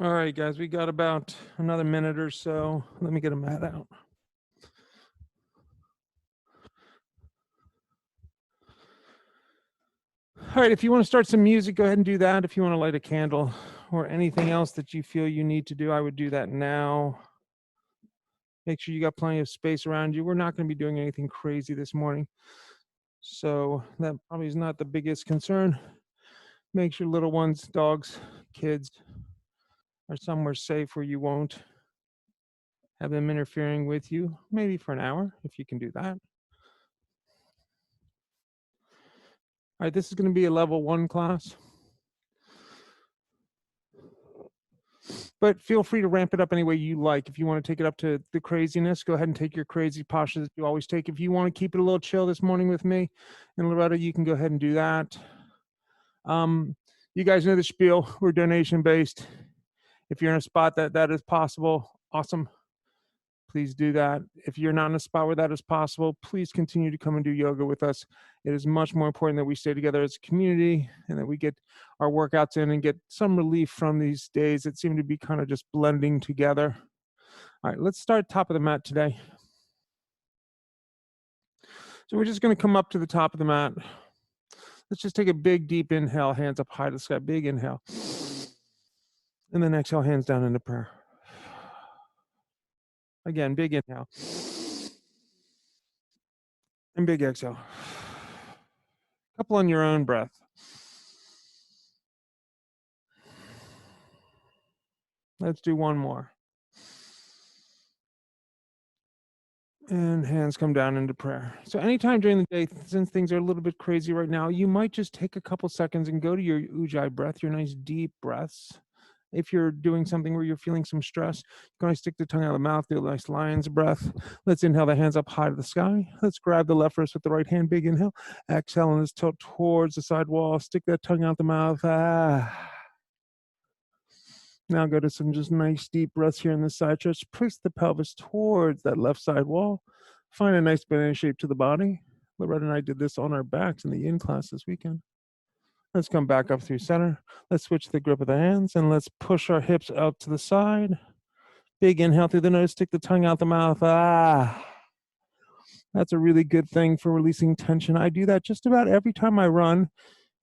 All right, guys, we got about another minute or so. Let me get a mat out. All right, if you want to start some music, go ahead and do that. If you want to light a candle or anything else that you feel you need to do, I would do that now. Make sure you got plenty of space around you. We're not going to be doing anything crazy this morning, so that probably is not the biggest concern. Make sure little ones, dogs, kids are somewhere safe where you won't have them interfering with you, maybe for an hour, if you can do that. All right, this is going to be a level 1 class, but feel free to ramp it up any way you like. If you want to take it up to the craziness, go ahead and take your crazy posture that you always take. If you want to keep it a little chill this morning with me and Loretta, you can go ahead and do that. You guys know the spiel. We're donation based. If you're in a spot that is possible, awesome. Please do that. If you're not in a spot where that is possible, please continue to come and do yoga with us. It is much more important that we stay together as a community and that we get our workouts in and get some relief from these days that seem to be kind of just blending together. All right, let's start top of the mat today. So we're just going to come up to the top of the mat. Let's just take a big, deep inhale, hands up high to the sky, big inhale. And then exhale, hands down into prayer. Again, big inhale. And big exhale. Couple on your own breath. Let's do one more. And hands come down into prayer. So anytime during the day, since things are a little bit crazy right now, you might just take a couple seconds and go to your ujjayi breath, your nice deep breaths. If you're doing something where you're feeling some stress, you can always stick the tongue out of the mouth, do a nice lion's breath. Let's inhale the hands up high to the sky. Let's grab the left wrist with the right hand, big inhale. Exhale and let's tilt towards the side wall. Stick that tongue out the mouth. Now go to some just nice deep breaths here in the side stretch. Push the pelvis towards that left side wall. Find a nice banana shape to the body. Loretta and I did this on our backs in the yin class this weekend. Let's come back up through center. Let's switch the grip of the hands and let's push our hips out to the side. Big inhale through the nose, stick the tongue out the mouth. That's a really good thing for releasing tension. I do that just about every time I run.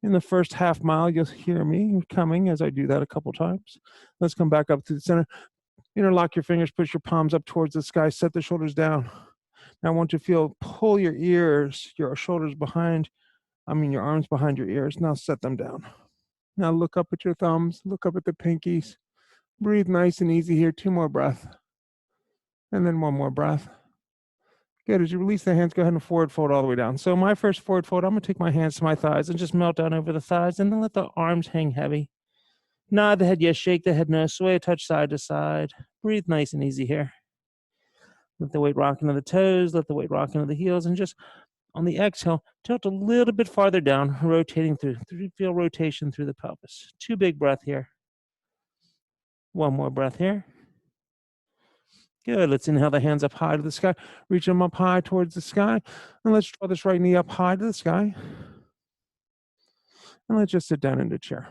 In the first half mile, you'll hear me coming as I do that a couple times. Let's come back up to the center. Interlock your fingers, push your palms up towards the sky, set the shoulders down. Now I want you to feel, pull your ears, your shoulders behind, your arms behind your ears. Now set them down. Now look up at your thumbs, look up at the pinkies. Breathe nice and easy here. 2 more breaths. And then 1 more breath. Good. As you release the hands, go ahead and forward fold all the way down. So my first forward fold, I'm going to take my hands to my thighs and just melt down over the thighs and then let the arms hang heavy. Nod the head yes, shake the head no, sway a touch side to side. Breathe nice and easy here. Let the weight rock into the toes, let the weight rock into the heels, and just on the exhale, tilt a little bit farther down, rotating through. Feel rotation through the pelvis. 2 big breaths here. 1 more breath here. Good. Let's inhale the hands up high to the sky. Reach them up high towards the sky. And let's draw this right knee up high to the sky. And let's just sit down into chair.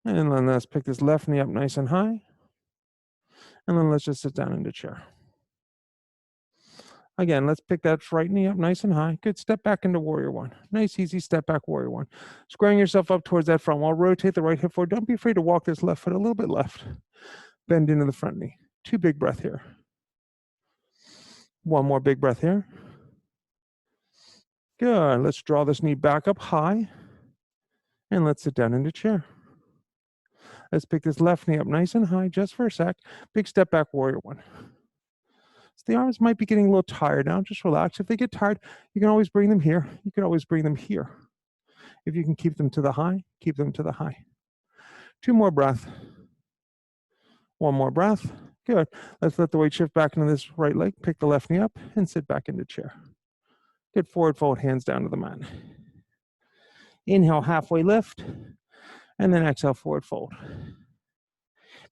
And then let's pick this left knee up nice and high. And then let's just sit down into chair. Again, let's pick that right knee up nice and high. Good. Step back into warrior 1. Nice, easy step back, warrior 1. Squaring yourself up towards that front wall. Rotate the right hip forward. Don't be afraid to walk this left foot a little bit left. Bend into the front knee. 2 big breaths here. 1 more big breath here. Good. Let's draw this knee back up high. And let's sit down into chair. Let's pick this left knee up nice and high just for a sec. Big step back, warrior 1. So the arms might be getting a little tired now. Just relax. If they get tired, you can always bring them here. You can always bring them here. If you can keep them to the high, keep them to the high. 2 more breaths. 1 more breath. Good. Let's let the weight shift back into this right leg. Pick the left knee up and sit back into chair. Good. Forward fold, hands down to the mat. Inhale, halfway lift. And then exhale, forward fold.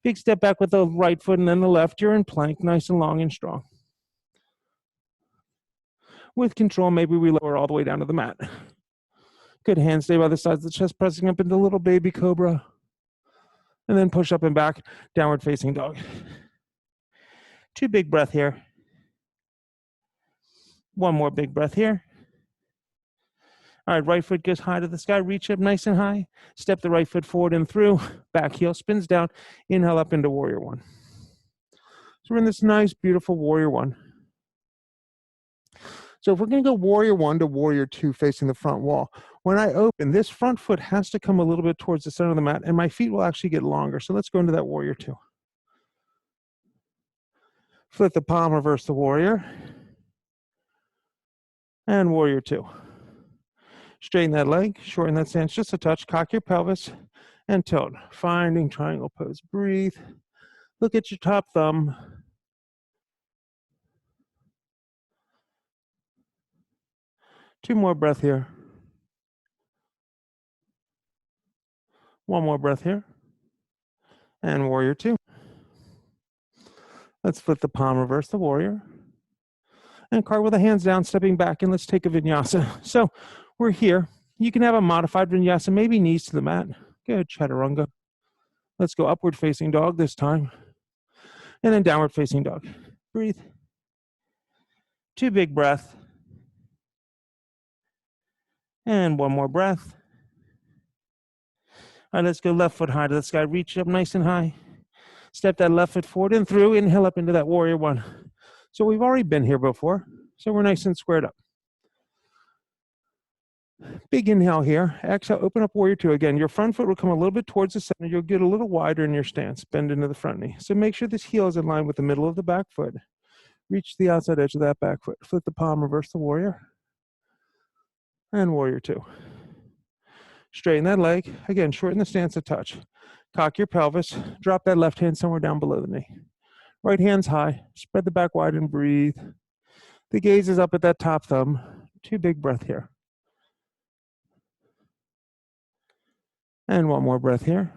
Big step back with the right foot and then the left. You're in plank, nice and long and strong. With control, maybe we lower all the way down to the mat. Good. Hands stay by the sides of the chest, pressing up into little baby cobra. And then push up and back, downward facing dog. 2 big breath here. 1 more big breath here. All right, right foot goes high to the sky, reach up nice and high. Step the right foot forward and through, back heel spins down, inhale up into warrior one. So we're in this nice, beautiful warrior one. So if we're gonna go warrior one to warrior two facing the front wall, when I open, this front foot has to come a little bit towards the center of the mat and my feet will actually get longer. So let's go into that warrior two. Flip the palm, reverse the warrior. And warrior two. Straighten that leg, shorten that stance just a touch, cock your pelvis, and tilt. Finding triangle pose. Breathe. Look at your top thumb. Two more breath here. 1 more breath here. And warrior two. Let's flip the palm, reverse the warrior. And carve with the hands down, stepping back, and let's take a vinyasa. So we're here. You can have a modified vinyasa, maybe knees to the mat. Good, chaturanga. Let's go upward facing dog this time. And then downward facing dog. Breathe. 2 big breaths. And 1 more breath. All right, let's go left foot high to the sky. Reach up nice and high. Step that left foot forward and through. Inhale up into that warrior one. So we've already been here before. So we're nice and squared up. Big inhale here. Exhale, open up warrior two. Again, your front foot will come a little bit towards the center. You'll get a little wider in your stance. Bend into the front knee. So make sure this heel is in line with the middle of the back foot. Reach the outside edge of that back foot. Flip the palm, reverse the warrior. And warrior two. Straighten that leg. Again, shorten the stance a touch. Cock your pelvis. Drop that left hand somewhere down below the knee. Right hand's high. Spread the back wide and breathe. The gaze is up at that top thumb. 2 big breaths here. And 1 more breath here.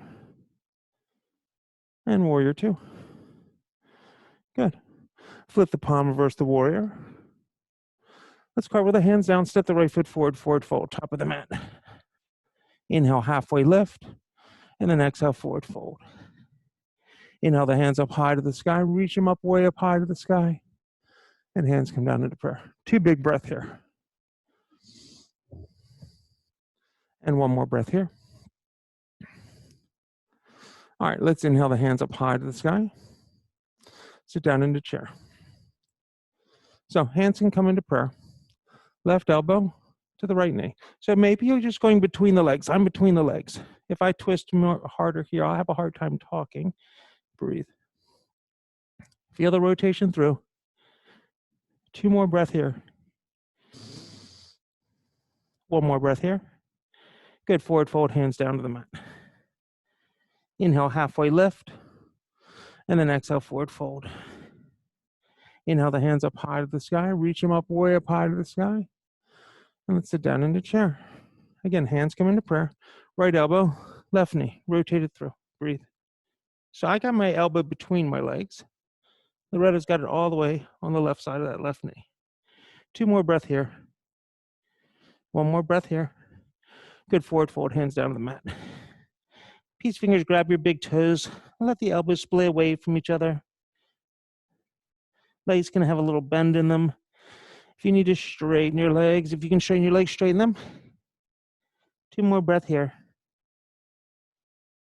And warrior two. Good. Flip the palm, reverse the warrior. Let's carve with the hands down. Step the right foot forward, forward fold, top of the mat. Inhale, halfway lift. And then exhale, forward fold. Inhale the hands up high to the sky. Reach them up way up high to the sky. And hands come down into prayer. 2 big breaths here. And 1 more breath here. All right, let's inhale the hands up high to the sky. Sit down into chair. So hands can come into prayer. Left elbow to the right knee. So maybe you're just going between the legs. I'm between the legs. If I twist more harder here, I'll have a hard time talking. Breathe. Feel the rotation through. 2 more breath here. 1 more breath here. Good, forward fold, hands down to the mat. Inhale, halfway lift. And then exhale, forward fold. Inhale the hands up high to the sky. Reach them up way up high to the sky. And let's sit down into chair. Again, hands come into prayer. Right elbow, left knee. Rotate it through. Breathe. So I got my elbow between my legs. Loretta's got it all the way on the left side of that left knee. 2 more breath here. 1 more breath here. Good, forward fold, hands down to the mat. Peace fingers, grab your big toes. Let the elbows splay away from each other. Legs can have a little bend in them. If you need to straighten your legs, if you can straighten your legs, straighten them. 2 more breath here.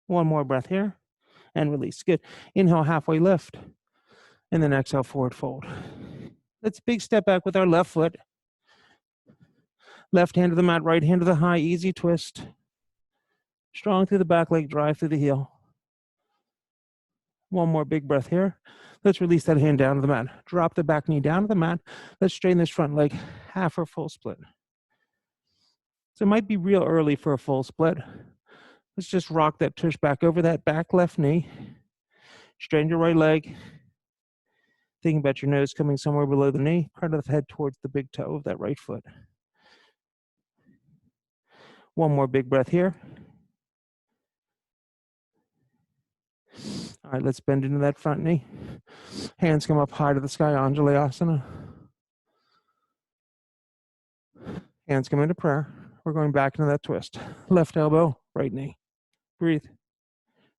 1 more breath here. And release. Good. Inhale, halfway lift. And then exhale, forward fold. Let's big step back with our left foot. Left hand to the mat, right hand to the high, easy twist. Strong through the back leg, drive through the heel. 1 more big breath here. Let's release that hand down to the mat. Drop the back knee down to the mat. Let's straighten this front leg, half or full split. So it might be real early for a full split. Let's just rock that tush back over that back left knee. Straighten your right leg. Thinking about your nose coming somewhere below the knee, part of the head towards the big toe of that right foot. 1 more big breath here. All right, let's bend into that front knee. Hands come up high to the sky, Anjalayasana. Hands come into prayer. We're going back into that twist. Left elbow, right knee. Breathe.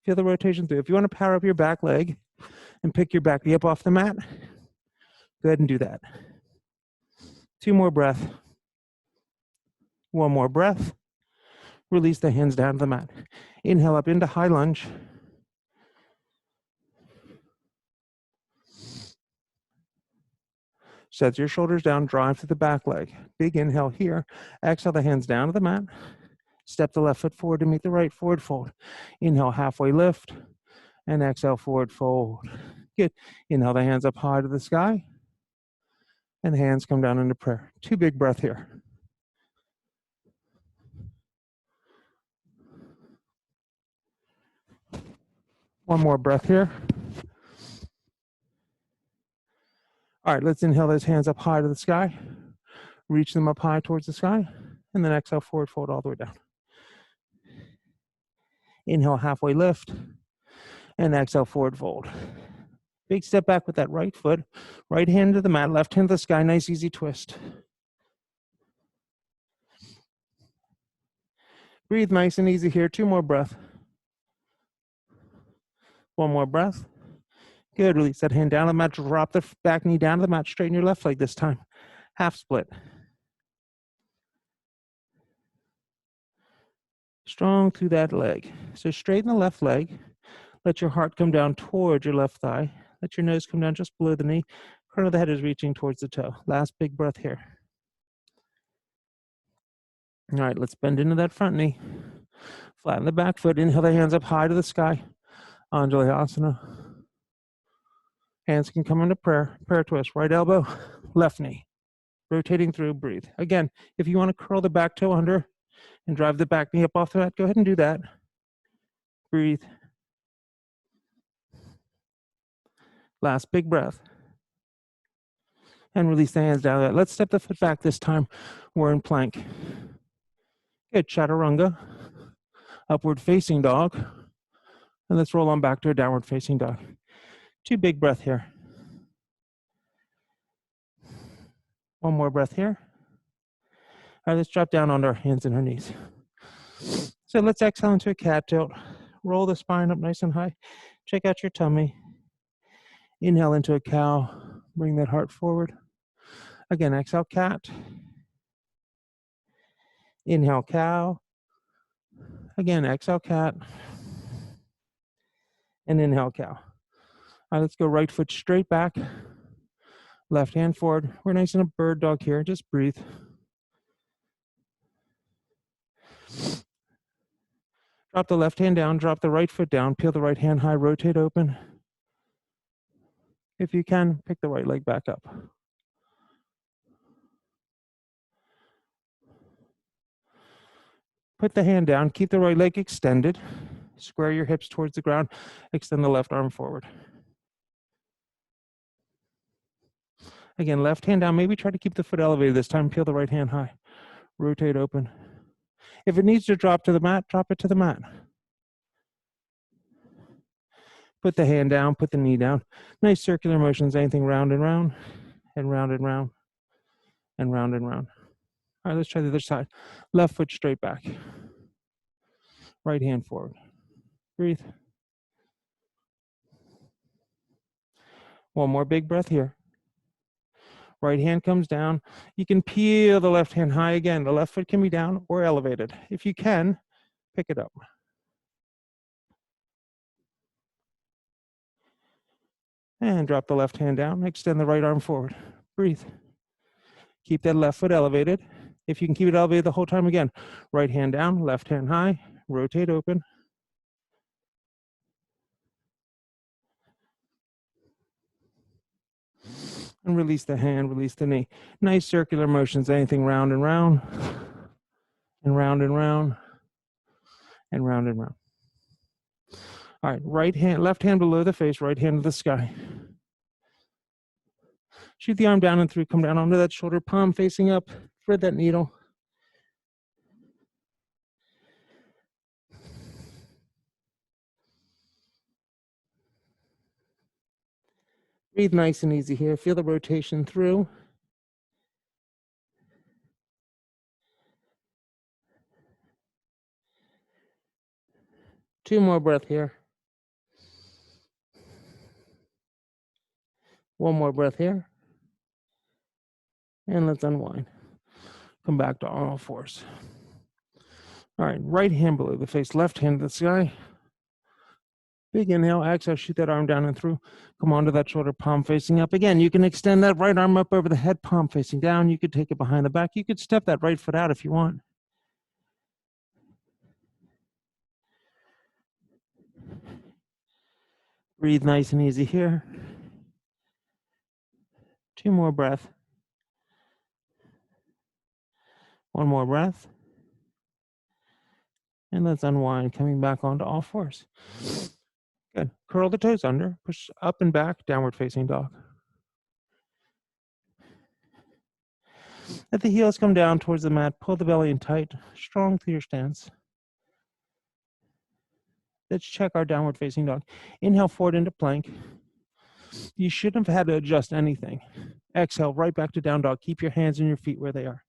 Feel the rotation through. If you want to power up your back leg and pick your back knee up off the mat, go ahead and do that. 2 more breaths. 1 more breath. Release the hands down to the mat. Inhale up into high lunge. Set your shoulders down, drive through the back leg. Big inhale here. Exhale the hands down to the mat. Step the left foot forward to meet the right, forward fold. Inhale, halfway lift, and exhale, forward fold. Good. Inhale the hands up high to the sky, and the hands come down into prayer. 2 big breaths here. One more breath here. All right, let's inhale those hands up high to the sky. Reach them up high towards the sky, and then exhale, forward fold all the way down. Inhale, halfway lift, and exhale, forward fold. Big step back with that right foot. Right hand to the mat, left hand to the sky. Nice, easy twist. Breathe nice and easy here. 2 more breaths. 1 more breath. Good. Release that hand down to the mat. Drop the back knee down to the mat. Straighten your left leg this time. Half split. Strong through that leg. So straighten the left leg. Let your heart come down towards your left thigh. Let your nose come down just below the knee. Crown of the head is reaching towards the toe. Last big breath here. All right, let's bend into that front knee. Flatten the back foot. Inhale the hands up high to the sky. Anjalayasana. Hands can come into prayer. Prayer twist. Right elbow, left knee. Rotating through, breathe. Again, if you want to curl the back toe under and drive the back knee up off the mat, go ahead and do that. Breathe. Last big breath. And release the hands down. Let's step the foot back this time. We're in plank. Good. Chaturanga. Upward facing dog. And let's roll on back to a downward facing dog. 2 big breaths here. 1 more breath here. All right, let's drop down on our hands and our knees. So let's exhale into a cat tilt. Roll the spine up nice and high. Check out your tummy. Inhale into a cow. Bring that heart forward. Again, exhale, cat. Inhale, cow. Again, exhale, cat. And inhale, cow. All right, let's go right foot straight back. Left hand forward. We're nice in a bird dog here. Just breathe. Drop the left hand down. Drop the right foot down. Peel the right hand high. Rotate open. If you can, pick the right leg back up. Put the hand down. Keep the right leg extended. Square your hips towards the ground. Extend the left arm forward. Again, left hand down. Maybe try to keep the foot elevated this time. Peel the right hand high. Rotate open. If it needs to drop to the mat, drop it to the mat. Put the hand down. Put the knee down. Nice circular motions. Anything round and round, and round and round, and round and round. All right, let's try the other side. Left foot straight back. Right hand forward. Breathe. 1 more big breath here. Right hand comes down. You can peel the left hand high again. The left foot can be down or elevated. If you can, pick it up. And drop the left hand down. Extend the right arm forward. Breathe. Keep that left foot elevated. If you can keep it elevated the whole time, again, right hand down, left hand high, rotate open. And release the hand, release the knee. Nice circular motions, anything round and round, and round and round, and round and round. All right, right hand, left hand below the face, right hand to the sky. Shoot the arm down and through, come down onto that shoulder, palm facing up, thread that needle. Breathe nice and easy here. Feel the rotation through. Two more breaths here. One more breath here. And let's unwind. Come back to all fours. All right, right hand below the face, left hand to the sky. Big inhale, exhale, shoot that arm down and through. Come onto that shoulder, palm facing up. Again, you can extend that right arm up over the head, palm facing down. You could take it behind the back. You could step that right foot out if you want. Breathe nice and easy here. 2 more breaths. 1 more breath. And let's unwind, coming back onto all fours. Good. Curl the toes under, push up and back, downward facing dog. Let the heels come down towards the mat, pull the belly in tight, strong through your stance. Let's check our downward facing dog. Inhale forward into plank. You shouldn't have had to adjust anything. Exhale, right back to down dog. Keep your hands and your feet where they are.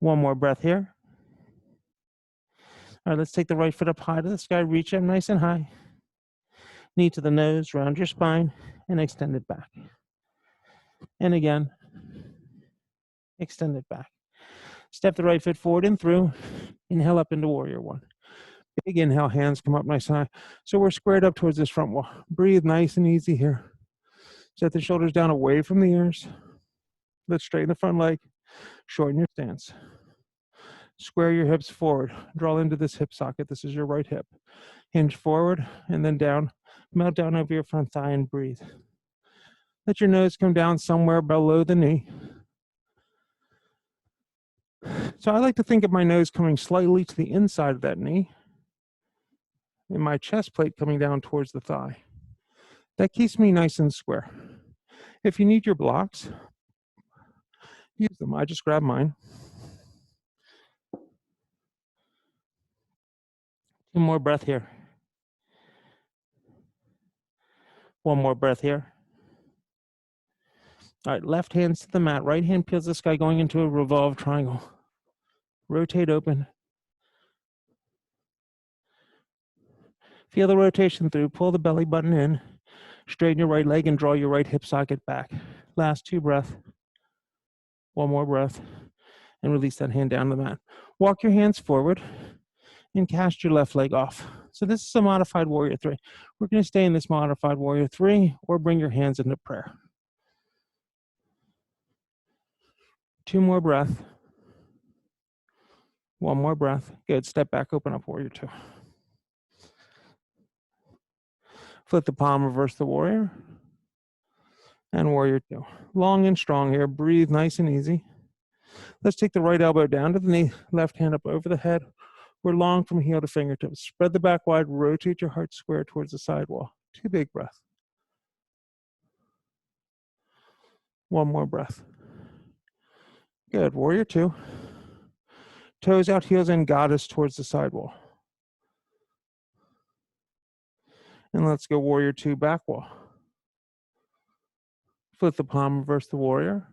1 more breath here. All right, let's take the right foot up high to the sky, reach up nice and high. Knee to the nose, round your spine, and extend it back. And again, extend it back. Step the right foot forward and through. Inhale up into warrior 1. Big inhale, hands come up nice and high. So we're squared up towards this front wall. Breathe nice and easy here. Set the shoulders down away from the ears. Let's straighten the front leg. Shorten your stance. Square your hips forward. Draw into this hip socket. This is your right hip. Hinge forward and then down. Melt down over your front thigh and breathe. Let your nose come down somewhere below the knee. So I like to think of my nose coming slightly to the inside of that knee and my chest plate coming down towards the thigh. That keeps me nice and square. If you need your blocks, use them. I just grab mine. 2 more breath here. 1 more breath here. All right, left hand's to the mat. Right hand peels the sky going into a revolved triangle. Rotate open. Feel the rotation through. Pull the belly button in. Straighten your right leg and draw your right hip socket back. Last 2 breaths. 1 more breath. And release that hand down to the mat. Walk your hands forward and cast your left leg off. So this is a modified warrior 3. We're going to stay in this modified warrior 3 or bring your hands into prayer. 2 more breaths. 1 more breath. Good. Step back, open up warrior 2. Flip the palm, reverse the warrior. And warrior 2. Long and strong here. Breathe nice and easy. Let's take the right elbow down to the knee, left hand up over the head. We're long from heel to fingertips. Spread the back wide, rotate your heart square towards the sidewall. 2 big breaths. 1 more breath. Good. Warrior 2. Toes out, heels in, goddess towards the sidewall. And let's go warrior 2, back wall. Flip the palm, reverse the warrior.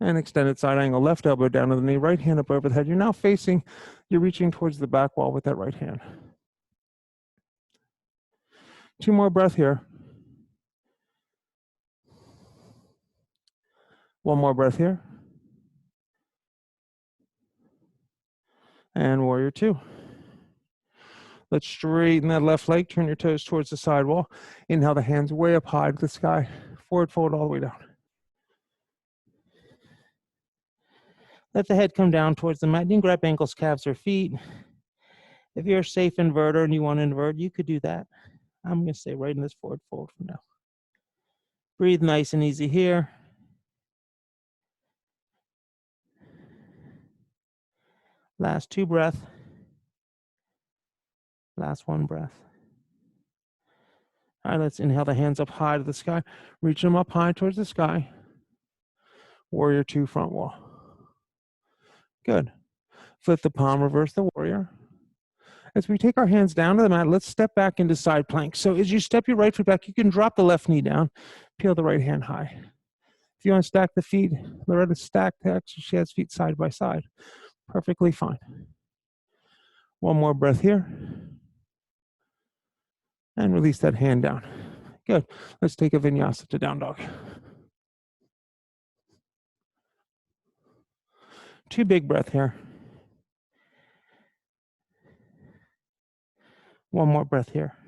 And extended side angle, left elbow down to the knee, right hand up over the head. You're now facing, you're reaching towards the back wall with that right hand. 2 more breaths here. 1 more breath here. And warrior 2. Let's straighten that left leg, turn your toes towards the sidewall. Inhale the hands way up high to the sky. Forward fold all the way down. Let the head come down towards the mat. You can grab ankles, calves, or feet. If you're a safe inverter and you want to invert, you could do that. I'm going to stay right in this forward fold for now. Breathe nice and easy here. Last 2 breaths. Last 1 breath. All right, let's inhale the hands up high to the sky. Reach them up high towards the sky. Warrior 2, front wall. Good. Flip the palm, reverse the warrior. As we take our hands down to the mat, let's step back into side plank. So as you step your right foot back, you can drop the left knee down, peel the right hand high. If you want to stack the feet, Loretta stacked actually she has feet side by side. Perfectly fine. 1 more breath here. And release that hand down. Good. Let's take a vinyasa to down dog. 2 big breath here. 1 more breath here.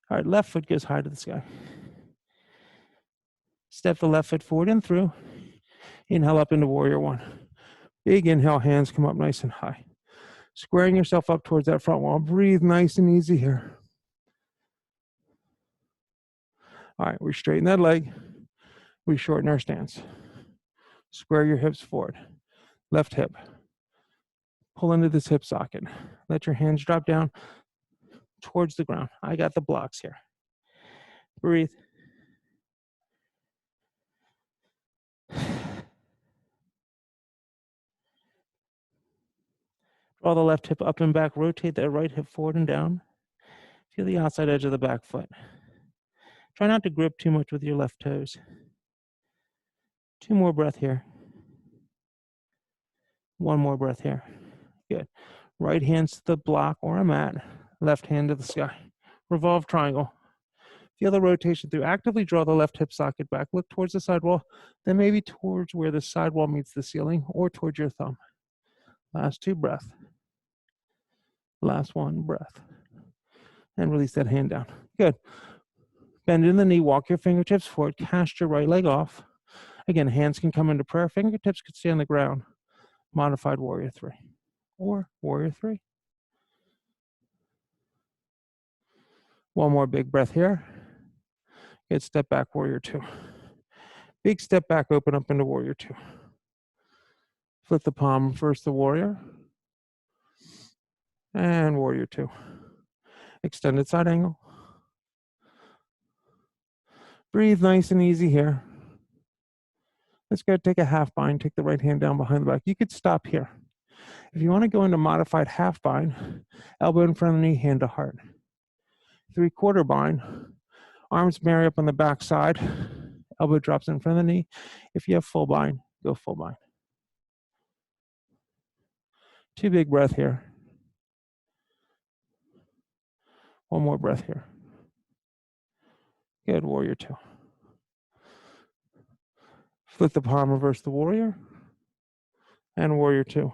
All right, left foot goes high to the sky. Step the left foot forward and through. Inhale up into warrior 1. Big inhale, hands come up nice and high. Squaring yourself up towards that front wall. Breathe nice and easy here. All right, we straighten that leg. We shorten our stance. Square your hips forward. Left hip. Pull into this hip socket. Let your hands drop down towards the ground. I got the blocks here. Breathe. Draw the left hip up and back. Rotate that right hip forward and down. Feel the outside edge of the back foot. Try not to grip too much with your left toes. 2 more breath here. 1 more breath here. Good. Right hands to the block or a mat. Left hand to the sky. Revolve triangle. Feel the rotation through. Actively draw the left hip socket back. Look towards the sidewall, then maybe towards where the sidewall meets the ceiling or towards your thumb. Last 2 breaths. Last 1 breath. And release that hand down. Good. Bend in the knee, walk your fingertips forward, cast your right leg off. Again, hands can come into prayer, fingertips could stay on the ground. Modified warrior 3 or warrior 3. 1 more big breath here. Good, step back, warrior 2. Big step back, open up into warrior 2. Flip the palm, reverse the warrior. And warrior 2. Extended side angle. Breathe nice and easy here. Let's go take a half bind, take the right hand down behind the back. You could stop here. If you want to go into modified half bind, elbow in front of the knee, hand to heart. 3/4 bind, arms marry up on the back side, elbow drops in front of the knee. If you have full bind, go full bind. 2 big breath here. 1 more breath here. Good, warrior 2. Flip the palm, reverse the warrior. And warrior 2.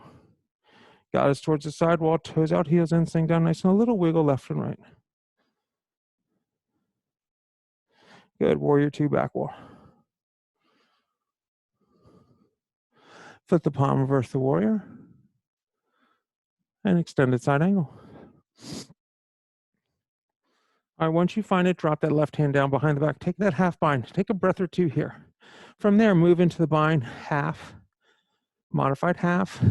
Got us towards the sidewall, toes out, heels in, sink down nice, and a little wiggle left and right. Good, warrior 2, back wall. Flip the palm, reverse the warrior. And extended side angle. All right, once you find it, drop that left hand down behind the back. Take that half bind. Take a breath or 2 here. From there, move into the bind, half, modified half,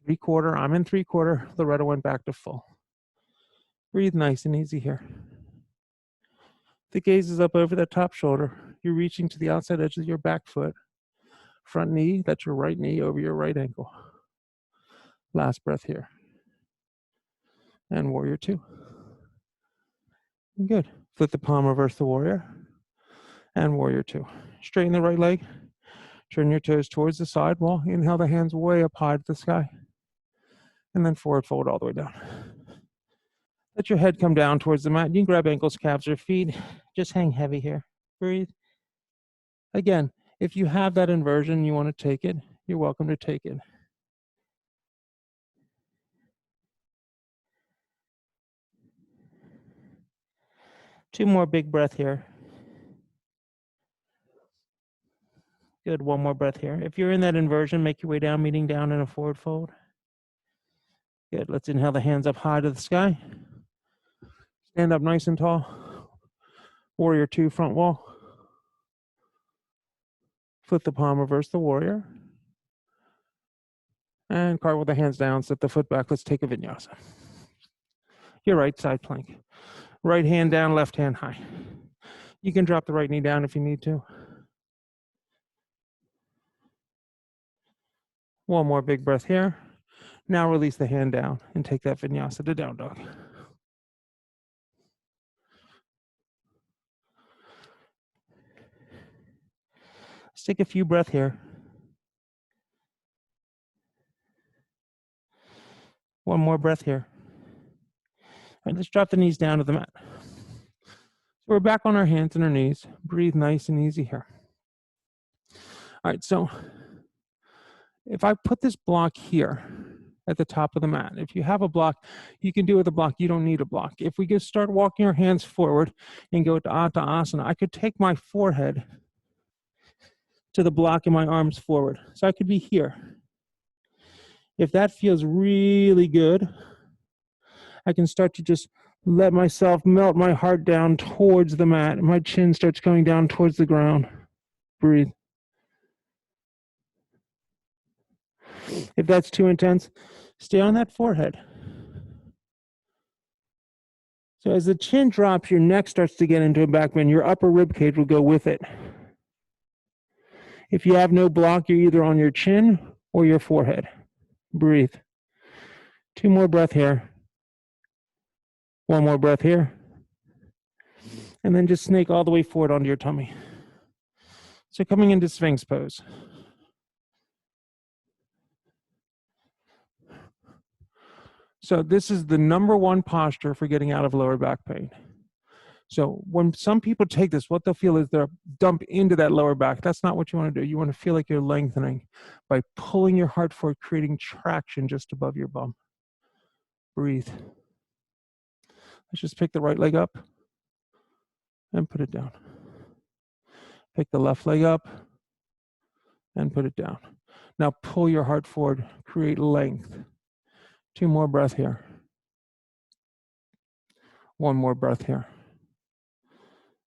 3/4. I'm in 3/4. Loretta went back to full. Breathe nice and easy here. The gaze is up over the top shoulder. You're reaching to the outside edge of your back foot. Front knee, that's your right knee over your right ankle. Last breath here. And warrior 2. Good. Flip the palm, reverse the warrior. And warrior 2. Straighten the right leg. Turn your toes towards the sidewall. Inhale the hands way up high to the sky. And then forward fold all the way down. Let your head come down towards the mat. You can grab ankles, calves, or feet. Just hang heavy here. Breathe. Again, if you have that inversion, you want to take it, you're welcome to take it. Two more big breath here. Good, 1 more breath here. If you're in that inversion, make your way down, meeting down in a forward fold. Good, let's inhale the hands up high to the sky. Stand up nice and tall. Warrior 2, front wall. Flip the palm, reverse the warrior. And cartwheel the hands down, set the foot back. Let's take a vinyasa. Your right side plank. Right hand down, left hand high. You can drop the right knee down if you need to. 1 more big breath here. Now release the hand down and take that vinyasa to down dog. Let's take a few breaths here. 1 more breath here. right, let's drop the knees down to the mat. So we're back on our hands and our knees. Breathe nice and easy here. All right, so if I put this block here at the top of the mat, if you have a block, you can do with a block. You don't need a block. If we just start walking our hands forward and go to Uttanasana, I could take my forehead to the block and my arms forward. So I could be here. If that feels really good, I can start to just let myself melt my heart down towards the mat. My chin starts going down towards the ground. Breathe. If that's too intense, stay on that forehead. So as the chin drops, your neck starts to get into a back bend. Your upper rib cage will go with it. If you have no block, you're either on your chin or your forehead. Breathe. 2 more breaths here. 1 more breath here. And then just snake all the way forward onto your tummy. So coming into Sphinx pose. So this is the #1 posture for getting out of lower back pain. So when some people take this, what they'll feel is they'll dump into that lower back. That's not what you want to do. You want to feel like you're lengthening by pulling your heart forward, creating traction just above your bum. Breathe. Let's just pick the right leg up and put it down. Pick the left leg up and put it down. Now pull your heart forward, create length. 2 more breaths here. 1 more breath here.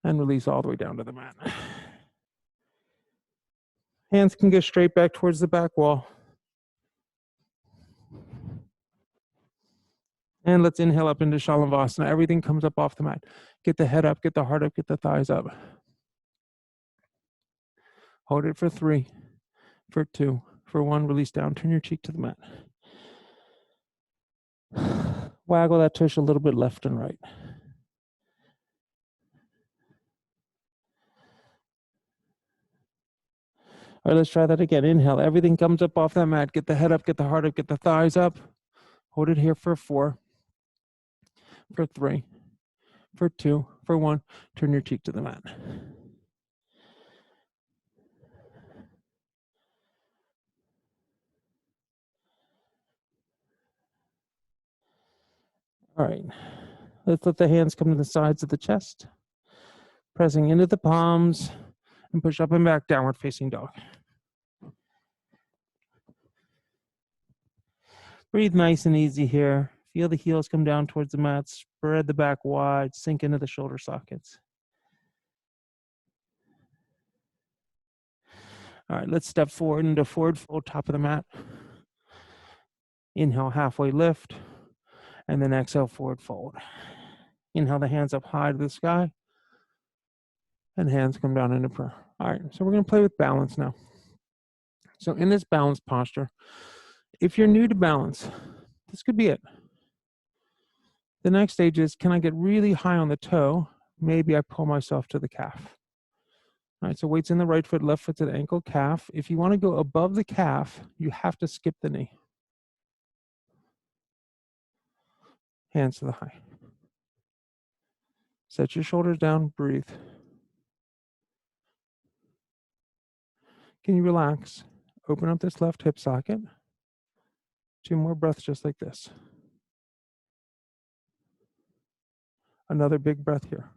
And release all the way down to the mat. Hands can go straight back towards the back wall. And let's inhale up into Shalavasana. Everything comes up off the mat. Get the head up, get the heart up, get the thighs up. Hold it for 3, for 2, for 1. Release down. Turn your cheek to the mat. Waggle that tush a little bit left and right. All right, let's try that again. Inhale. Everything comes up off that mat. Get the head up, get the heart up, get the thighs up. Hold it here for 4, for 3, for 2, for 1. Turn your cheek to the mat. All right. Let's let the hands come to the sides of the chest. Pressing into the palms and push up and back, downward facing dog. Breathe nice and easy here. Feel the heels come down towards the mat. Spread the back wide. Sink into the shoulder sockets. All right, let's step forward into forward fold, top of the mat. Inhale, halfway lift. And then exhale, forward fold. Inhale the hands up high to the sky. And hands come down into prayer. All right, so we're going to play with balance now. So in this balance posture, if you're new to balance, this could be it. The next stage is, can I get really high on the toe? Maybe I pull myself to the calf. All right, so weight's in the right foot, left foot to the ankle, calf. If you want to go above the calf, you have to skip the knee. Hands to the high. Set your shoulders down, breathe. Can you relax? Open up this left hip socket. 2 more breaths just like this. Another big breath here.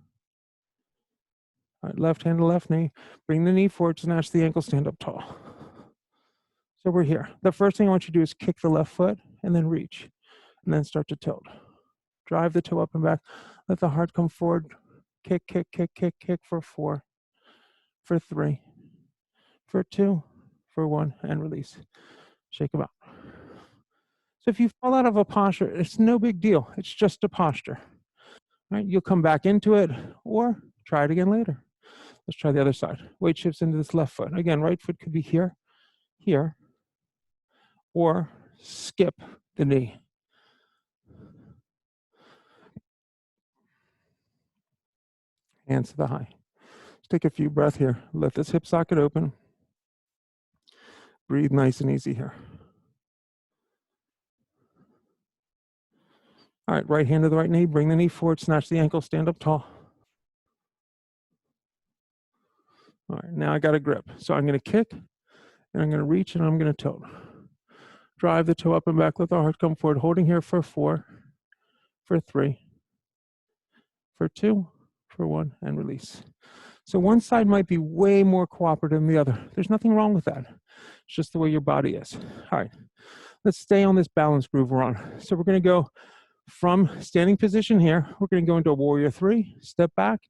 All right, left hand to left knee. Bring the knee forward, snatch the ankle, stand up tall. So we're here. The first thing I want you to do is kick the left foot and then reach. And then start to tilt. Drive the toe up and back. Let the heart come forward. Kick, kick, kick, kick, kick for 4, for 3, for 2, for 1, and release. Shake them out. So if you fall out of a posture, it's no big deal. It's just a posture. All right, you'll come back into it or try it again later. Let's try the other side. Weight shifts into this left foot. Again, right foot could be here, here, or skip the knee. Hands to the high. Let's take a few breaths here. Let this hip socket open. Breathe nice and easy here. All right, right hand to the right knee, bring the knee forward, snatch the ankle, stand up tall. All right, now I got a grip. So I'm going to kick, and I'm going to reach, and I'm going to tilt. Drive the toe up and back, let the heart come forward, holding here for 4, for 3, for 2, for 1, and release. So one side might be way more cooperative than the other. There's nothing wrong with that. It's just the way your body is. All right, let's stay on this balance groove we're on. So we're going to go from standing position here. We're going to go into a warrior 3, step back,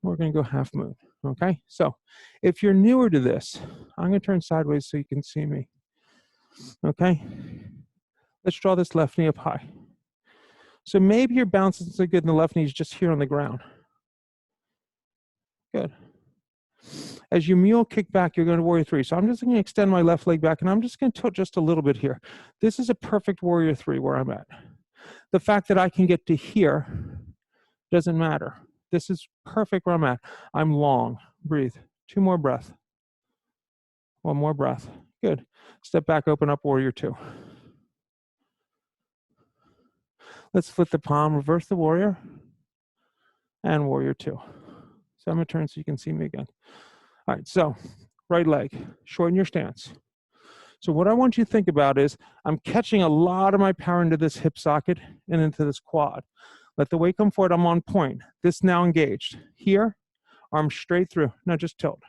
and we're going to go half moon. Okay, so if you're newer to this, I'm going to turn sideways so you can see me. Okay, let's draw this left knee up high. So maybe your balance isn't so good and the left knee is just here on the ground. Good. As you mule kick back, you're going to warrior 3. So I'm just going to extend my left leg back, and I'm just going to tilt just a little bit here. This is a perfect warrior 3 where I'm at. The fact that I can get to here doesn't matter. This is perfect where I'm at. I'm long. Breathe. 2 more breaths. 1 more breath. Good. Step back, open up, warrior 2. Let's flip the palm, reverse the warrior, and warrior 2. So I'm going to turn so you can see me again. All right, so right leg, shorten your stance. So what I want you to think about is I'm catching a lot of my power into this hip socket and into this quad. Let the weight come forward, I'm on point. This now engaged. Here, arm straight through. Now just tilt.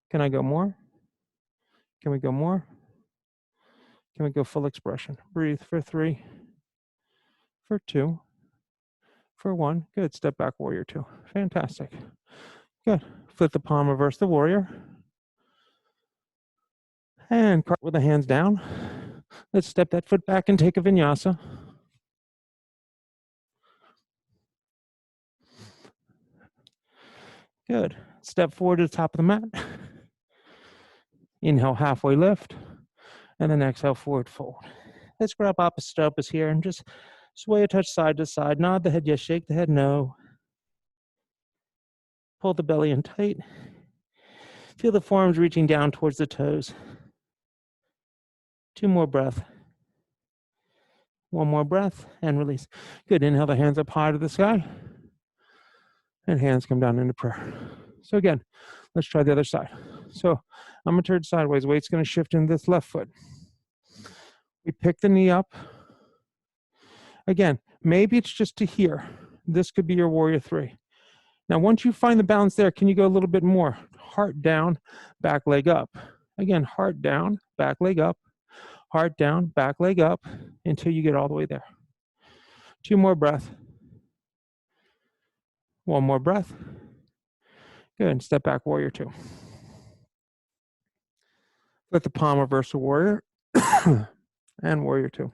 Can I go more? Can we go more? Can we go full expression? Breathe for 3, for 2, for 1. Good, step back, warrior 2. Fantastic. Good, flip the palm, reverse the warrior. And cart with the hands down. Let's step that foot back and take a vinyasa. Good. Step forward to the top of the mat. Inhale, halfway lift. And then exhale, forward fold. Let's grab opposite elbows here and just sway a touch side to side. Nod the head yes, shake the head no. Pull the belly in tight. Feel the forearms reaching down towards the toes. 2 more breaths. 1 more breath and release. Good. Inhale the hands up high to the sky. And hands come down into prayer. So again, let's try the other side. So I'm going to turn sideways. Weight's going to shift into this left foot. We pick the knee up. Again, maybe it's just to here. This could be your warrior 3. Now, once you find the balance there, can you go a little bit more? Heart down, back leg up. Again, heart down, back leg up. Heart down, back leg up until you get all the way there. 2 more breaths. 1 more breath. Good. Step back, warrior 2. Flip the palm, reverse the warrior, and warrior 2.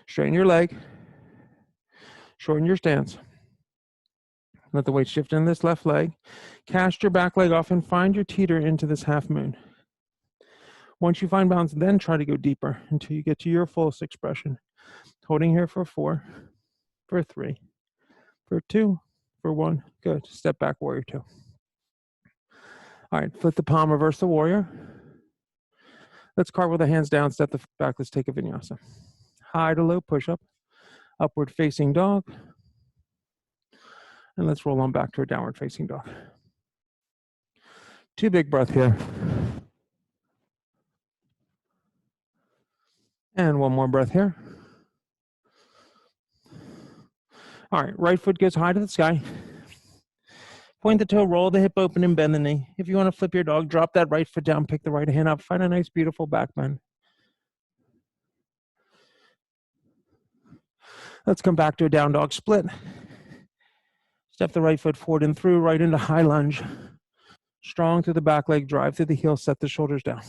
Straighten your leg. Shorten your stance. Let the weight shift in this left leg. Cast your back leg off and find your teeter into this half moon. Once you find balance, then try to go deeper until you get to your fullest expression. Holding here for 4, for 3, for 2, for 1. Good. Step back, warrior 2. All right, flip the palm, reverse the warrior. Let's cart with the hands down, step the foot back. Let's take a vinyasa. High to low push-up, upward facing dog. And let's roll on back to a downward facing dog. 2 big breaths here. And 1 more breath here. All right, right foot goes high to the sky. Point the toe, roll the hip open and bend the knee. If you want to flip your dog, drop that right foot down, pick the right hand up, find a nice, beautiful back bend. Let's come back to a down dog split. Step the right foot forward and through, right into high lunge. Strong through the back leg, drive through the heel, set the shoulders down.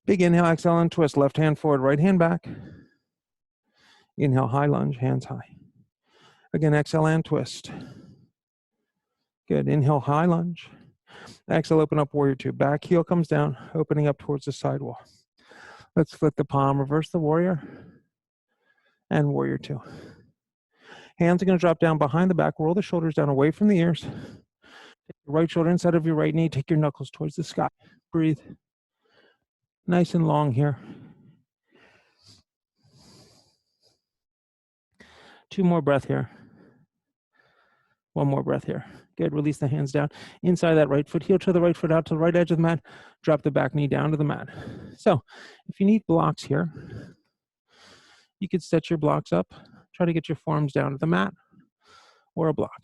Big inhale, exhale, and twist. Left hand forward, right hand back. Inhale, high lunge, hands high. Again, exhale and twist. Good. Inhale, high lunge. Exhale, open up, warrior 2. Back heel comes down, opening up towards the side wall. Let's flip the palm, reverse the warrior, and warrior 2. Hands are going to drop down behind the back, roll the shoulders down away from the ears. Take your right shoulder inside of your right knee, take your knuckles towards the sky. Breathe. Nice and long here. 2 more breath here. 1 more breath here. Good. Release the hands down. Inside that right foot, heel to the right foot, out to the right edge of the mat. Drop the back knee down to the mat. So if you need blocks here, you could set your blocks up. Try to get your forearms down to the mat or a block.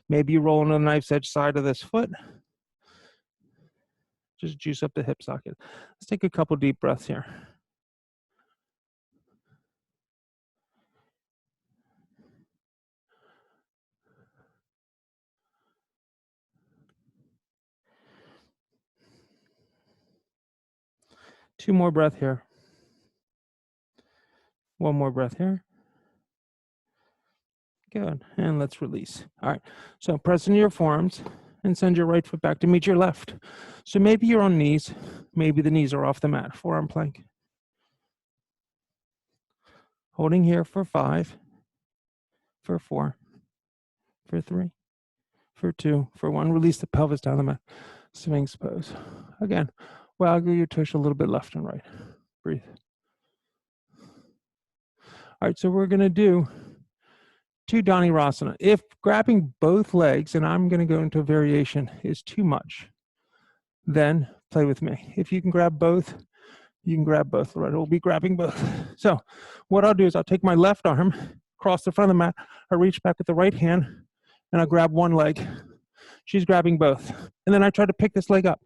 Maybe you roll on the knife's edge side of this foot. Just juice up the hip socket. Let's take a couple deep breaths here. Two more breath here. 1 more breath here. Good. And let's release. All right. So press into your forearms and send your right foot back to meet your left. So maybe you're on knees. Maybe the knees are off the mat. Forearm plank. Holding here for 5, for 4, for 3, for 2, for 1. Release the pelvis down the mat. Sphinx pose. Again, waggle your tush a little bit left and right. Breathe. All right, so we're going to do 2 Dhanurasana. If grabbing both legs, and I'm going to go into a variation, is too much, then play with me. If you can grab both, you can grab both. Right, we'll be grabbing both. So what I'll do is I'll take my left arm, cross the front of the mat, I reach back with the right hand, and I'll grab one leg. She's grabbing both. And then I try to pick this leg up.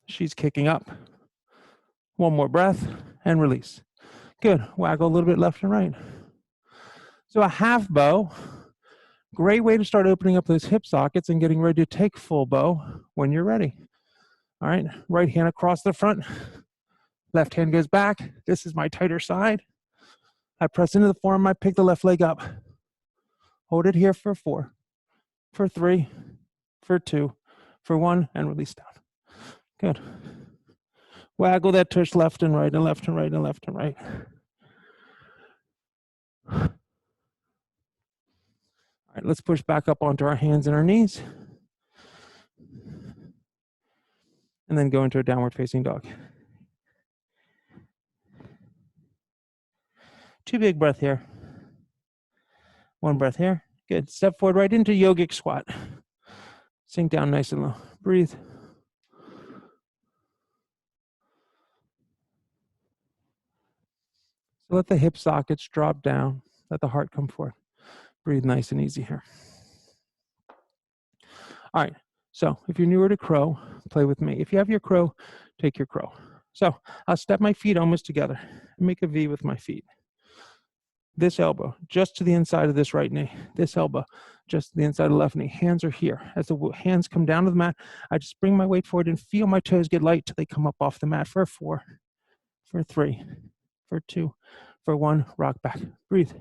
She's kicking up. 1 more breath and release. Good. Waggle a little bit left and right. So a half bow, great way to start opening up those hip sockets and getting ready to take full bow when you're ready. All right, right hand across the front, left hand goes back. This is my tighter side. I press into the forearm, I pick the left leg up. Hold it here for 4, for 3, for 2, for 1, and release down. Good. Waggle that tush left and right and left and right and left and right. All right, let's push back up onto our hands and our knees. And then go into a downward facing dog. 2 big breath here. 1 breath here. Good. Step forward right into yogic squat. Sink down nice and low. Breathe. So let the hip sockets drop down. Let the heart come forward. Breathe nice and easy here. All right. So if you're newer to crow, play with me. If you have your crow, take your crow. So I'll step my feet almost together and make a V with my feet. This elbow just to the inside of this right knee. This elbow just to the inside of the left knee. Hands are here. As the hands come down to the mat, I just bring my weight forward and feel my toes get light till they come up off the mat for 4, for 3, for 2, for 1. Rock back. Breathe.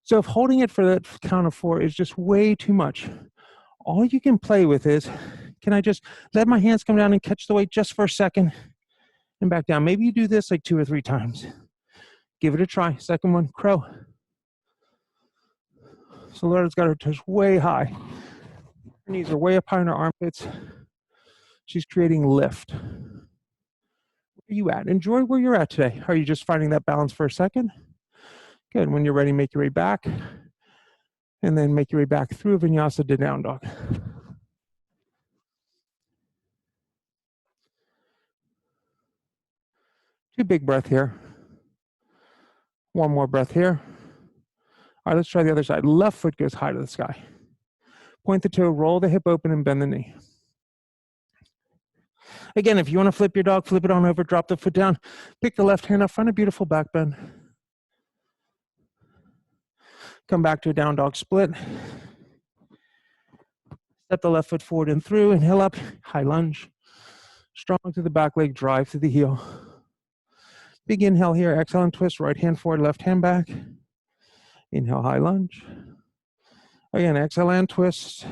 So if holding it for that count of 4 is just way too much, all you can play with is, can I just let my hands come down and catch the weight just for a second and back down? Maybe you do this like 2 or 3 times. Give it a try. Second one, crow. So Laura's got her toes way high. Her knees are way up high in her armpits. She's creating lift. Where are you at? Enjoy where you're at today. Are you just finding that balance for a second? Good. When you're ready, make your way back. And then make your way back through vinyasa to down dog. 2 big breath here. 1 more breath here. All right, let's try the other side. Left foot goes high to the sky. Point the toe, roll the hip open, and bend the knee. Again, if you want to flip your dog, flip it on over, drop the foot down. Pick the left hand up, find a beautiful back bend. Come back to a down dog split. Step the left foot forward and through, inhale up, high lunge. Strong through the back leg, drive through the heel. Big inhale here, exhale and twist, right hand forward, left hand back. Inhale, high lunge. Again, exhale and twist.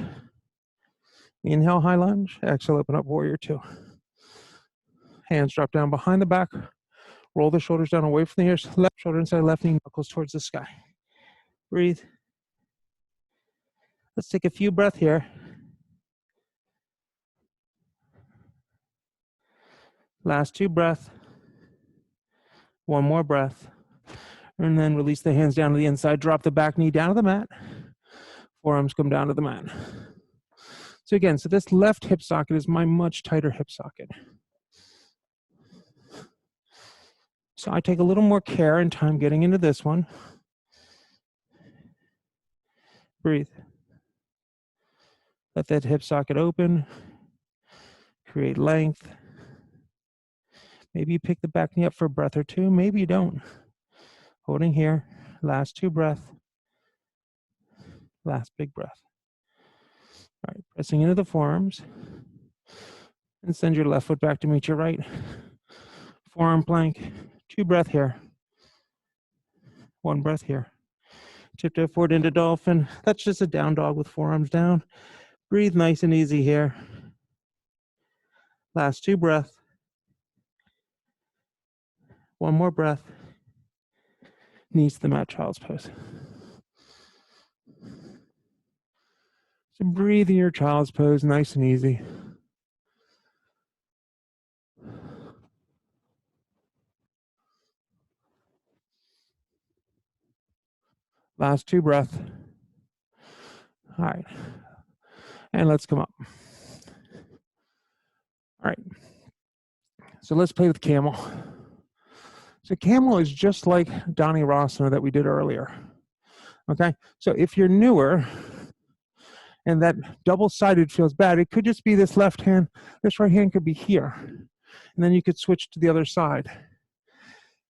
Inhale, high lunge. Exhale, open up, warrior 2. Hands drop down behind the back. Roll the shoulders down away from the ears. Left shoulder inside left knee, knuckles towards the sky. Breathe. Let's take a few breaths here. Last 2 breaths. One more breath. And then release the hands down to the inside. Drop the back knee down to the mat. Forearms come down to the mat. So again, this left hip socket is my much tighter hip socket. So I take a little more care and time getting into this one. Breathe. Let that hip socket open. Create length. Maybe you pick the back knee up for a breath or two. Maybe you don't. Holding here. Last two breaths. Last big breath. All right, pressing into the forearms. And send your left foot back to meet your right. Forearm plank. 2 breath here. 1 breath here. Tiptoe forward into dolphin. That's just a down dog with forearms down. Breathe nice and easy here. Last 2 breaths. 1 more breath. Knees to the mat, child's pose. So breathe in your child's pose, nice and easy. Last 2 breaths. All right. And let's come up. All right. So let's play with camel. So camel is just like Dhanurasana that we did earlier. Okay. So if you're newer and that double-sided feels bad, it could just be this left hand. This right hand could be here. And then you could switch to the other side.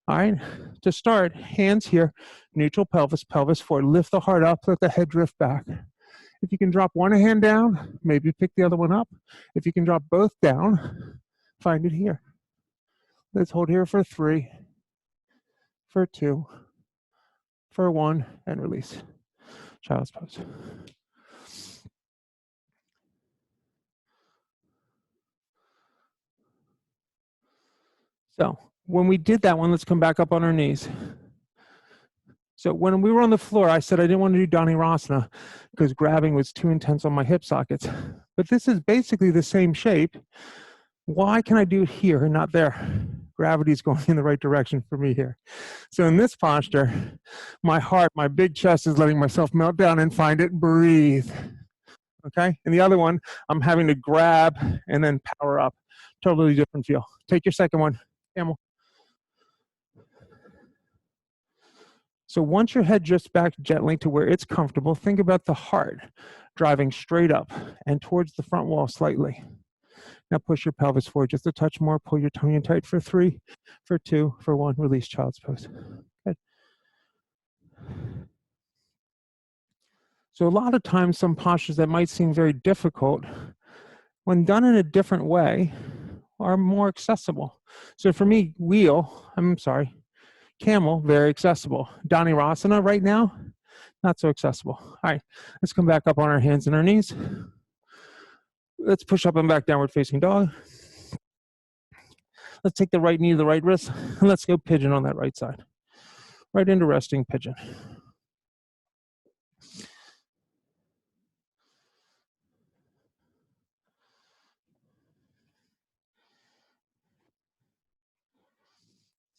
All right. To start, hands here, neutral pelvis, pelvis forward. Lift the heart up, let the head drift back. If you can drop one hand down, maybe pick the other one up. If you can drop both down, find it here. Let's hold here for 3, for 2, for 1, and release. Child's pose. So when we did that one, let's come back up on our knees. So when we were on the floor, I said I didn't want to do Dhanurasana because grabbing was too intense on my hip sockets. But this is basically the same shape. Why can I do it here and not there? Gravity's going in the right direction for me here. So in this posture, my heart, my big chest is letting myself melt down and find it. Breathe. Okay? And the other one, I'm having to grab and then power up. Totally different feel. Take your second one. Camel. So once your head drifts back gently to where it's comfortable, think about the heart driving straight up and towards the front wall slightly. Now push your pelvis forward just a touch more. Pull your tummy in tight for 3, for 2, for 1. Release child's pose. Good. So a lot of times some postures that might seem very difficult, when done in a different way, are more accessible. So for me, camel, very accessible. Dhanurasana right now, not so accessible. All right, let's come back up on our hands and our knees. Let's push up and back, downward facing dog. Let's take the right knee to the right wrist, and let's go pigeon on that right side. Right into resting pigeon.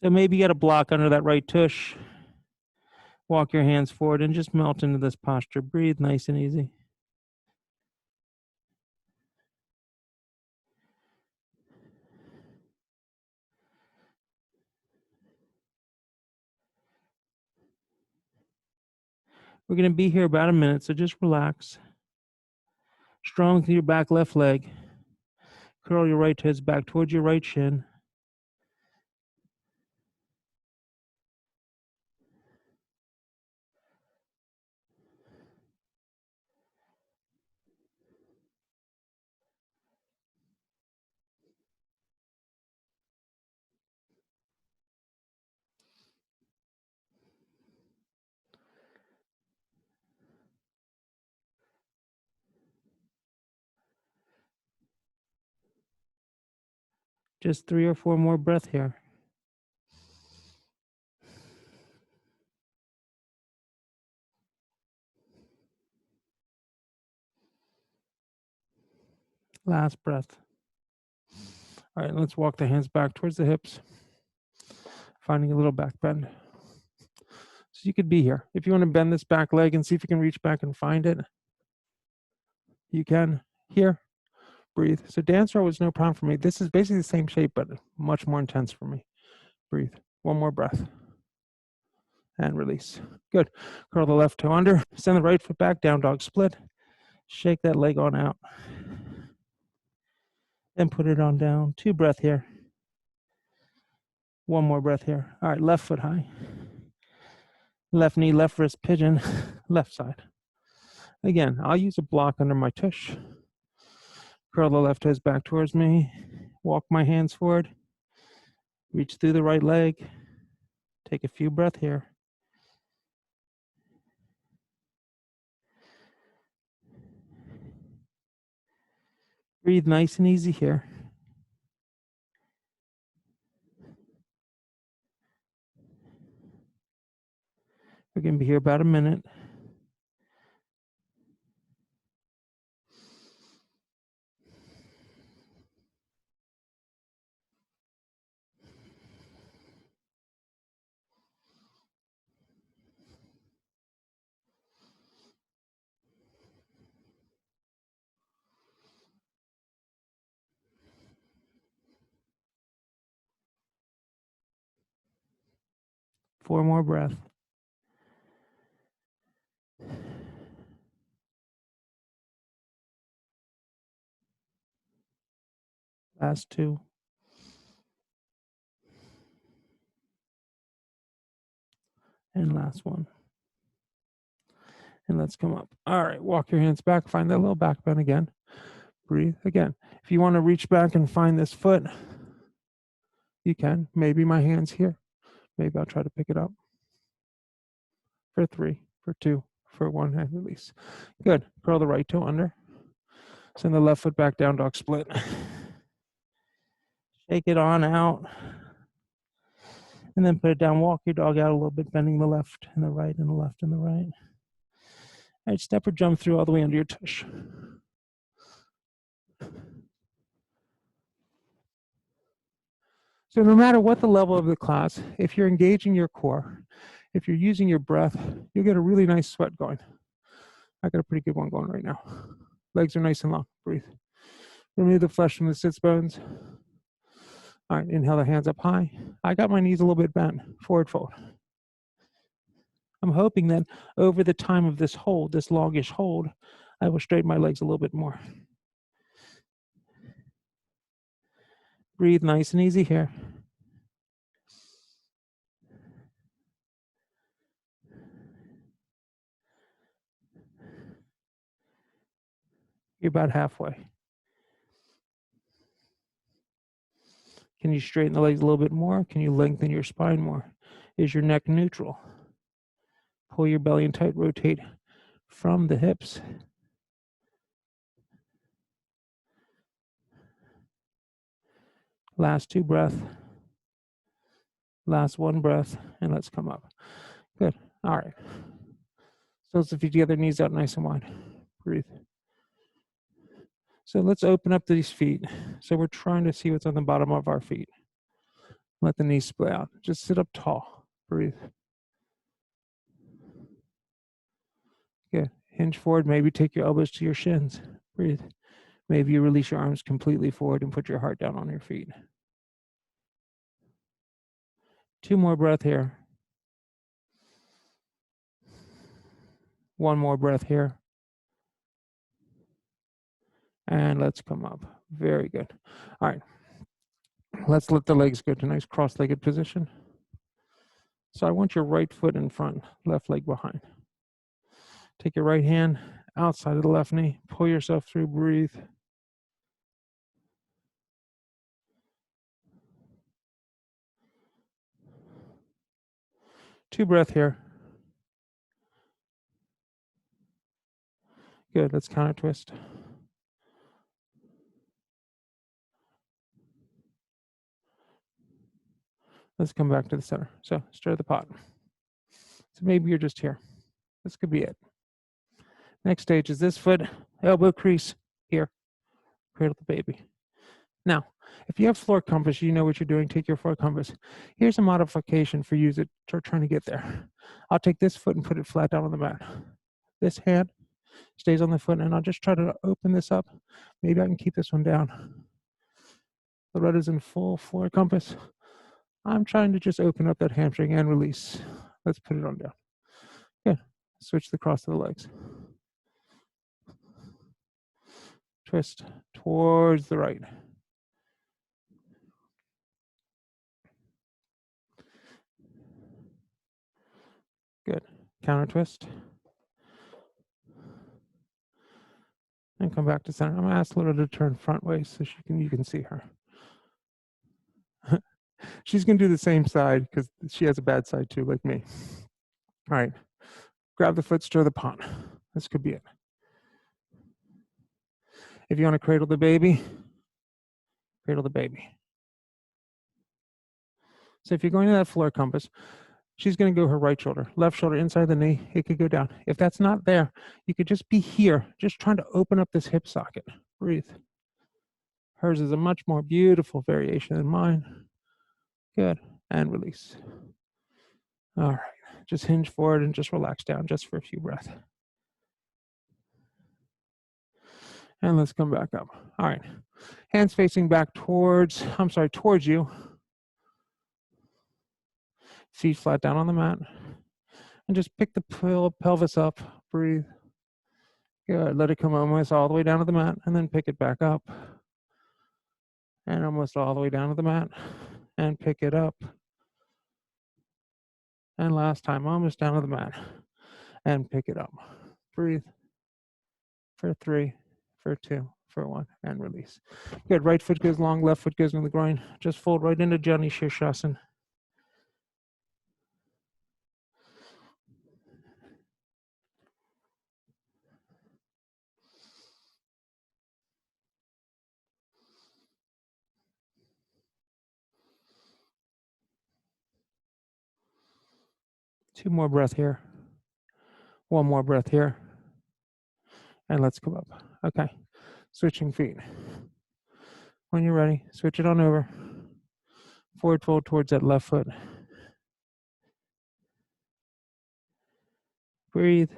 So maybe you got a block under that right tush. Walk your hands forward and just melt into this posture. Breathe nice and easy. We're going to be here about a minute, so just relax. Strong through your back left leg. Curl your right toes back towards your right shin. Just 3 or 4 more breaths here. Last breath. All right, let's walk the hands back towards the hips. finding a little back bend. So you could be here. If you want to bend this back leg and see if you can reach back and find it, you can. Here, breathe. So dance row was no problem for me. This is basically the same shape, but much more intense for me. Breathe. One more breath. And release. Good. Curl the left toe under. Send the right foot back, down dog split. Shake that leg on out. Then put it on down. 2 breath here. 1 more breath here. All right, left foot high. Left knee, left wrist pigeon, left side. Again, I'll use a block under my tush. Curl the left toes back towards me. Walk my hands forward. Reach through the right leg. Take a few breaths here. Breathe nice and easy here. We're going to be here about a minute. Four more breaths. Last 2. And last 1. And let's come up. All right, walk your hands back. Find that little back bend again. Breathe again. If you want to reach back and find this foot, you can. Maybe my hand's here. Maybe I'll try to pick it up. For 3, for 2, for 1, and release. Good. Curl the right toe under. Send the left foot back, down dog split. Shake it on out. And then put it down. Walk your dog out a little bit, bending the left and the right and the left and the right. All right, step or jump through all the way under your tush. So no matter what the level of the class, if you're engaging your core, if you're using your breath, you'll get a really nice sweat going. I got a pretty good one going right now. Legs are nice and long. Breathe. Remove the flesh from the sits bones. All right, inhale the hands up high. I got my knees a little bit bent, forward fold. I'm hoping that over the time of this hold, this longish hold, I will straighten my legs a little bit more. Breathe nice and easy here. You're about halfway. Can you straighten the legs a little bit more? Can you lengthen your spine more? Is your neck neutral? Pull your belly in tight, rotate from the hips. Last 2 breaths. Last 1 breath, and let's come up. Good. All right. So the feet together, knees out nice and wide. Breathe. So let's open up these feet. So we're trying to see what's on the bottom of our feet. Let the knees split out. Just sit up tall. Breathe. Good. Hinge forward. Maybe take your elbows to your shins. Breathe. Maybe you release your arms completely forward and put your heart down on your feet. 2 more breaths here. 1 more breath here. And let's come up. Very good. All right. Let's let the legs go to a nice cross-legged position. So I want your right foot in front, left leg behind. Take your right hand outside of the left knee. Pull yourself through. Breathe. Two breath here. Good. Let's counter twist. Let's come back to the center. So stir the pot. So maybe you're just here. This could be it. Next stage is this foot, elbow crease here. Cradle the baby. Now, If you have floor compass, you know what you're doing. Take your floor compass. Here's a modification for you that are trying to get there. I'll take this foot and put it flat down on the mat. This hand stays on the foot, and I'll just try to open this up. Maybe I can keep this one down. The red is in full floor compass. I'm trying to just open up that hamstring and release. Let's put it on down. Good. Switch the cross to the legs. Twist towards the right. Good. Counter twist. And come back to center. I'm gonna ask Laura to turn front way so you can see her. She's gonna do the same side because she has a bad side too, like me. All right. Grab the foot, stir the pot. This could be it. If you want to cradle the baby, cradle the baby. So if you're going to that floor compass, she's going to go her right shoulder, left shoulder inside the knee. It could go down. If that's not there, you could just be here, just trying to open up this hip socket. Breathe. Hers is a much more beautiful variation than mine. Good. And release. All right. Just hinge forward and just relax down just for a few breaths. And let's come back up. All right. Hands facing back towards you. Feet flat down on the mat. And just pick the pelvis up. Breathe. Good. Let it come almost all the way down to the mat, and then pick it back up. And almost all the way down to the mat, and pick it up. And last time, almost down to the mat, and pick it up. Breathe. For 3, for 2, for 1, and release. Good. Right foot goes long, left foot goes in the groin. Just fold right into Jani Shirshasana. Two more breath here. One more breath here. And let's come up. Okay. Switching feet. When you're ready, switch it on over. Forward fold towards that left foot. Breathe.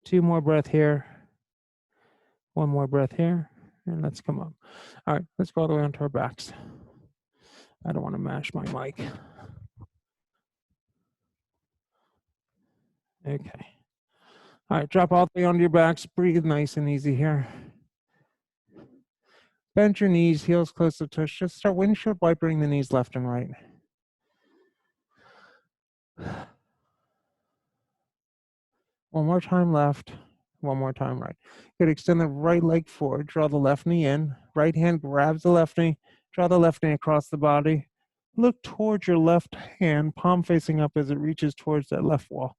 Two more breath here. One more breath here. And let's come up. All right, let's go all the way onto our backs. I don't want to mash my mic. Okay. All right, drop all the way onto your backs. Breathe nice and easy here. Bend your knees, heels close to touch. Just start windshield wipering the knees left and right. One more time left. One more time right. Good. Extend the right leg forward. Draw the left knee in. Right hand grabs the left knee. Draw the left knee across the body. Look towards your left hand, palm facing up as it reaches towards that left wall.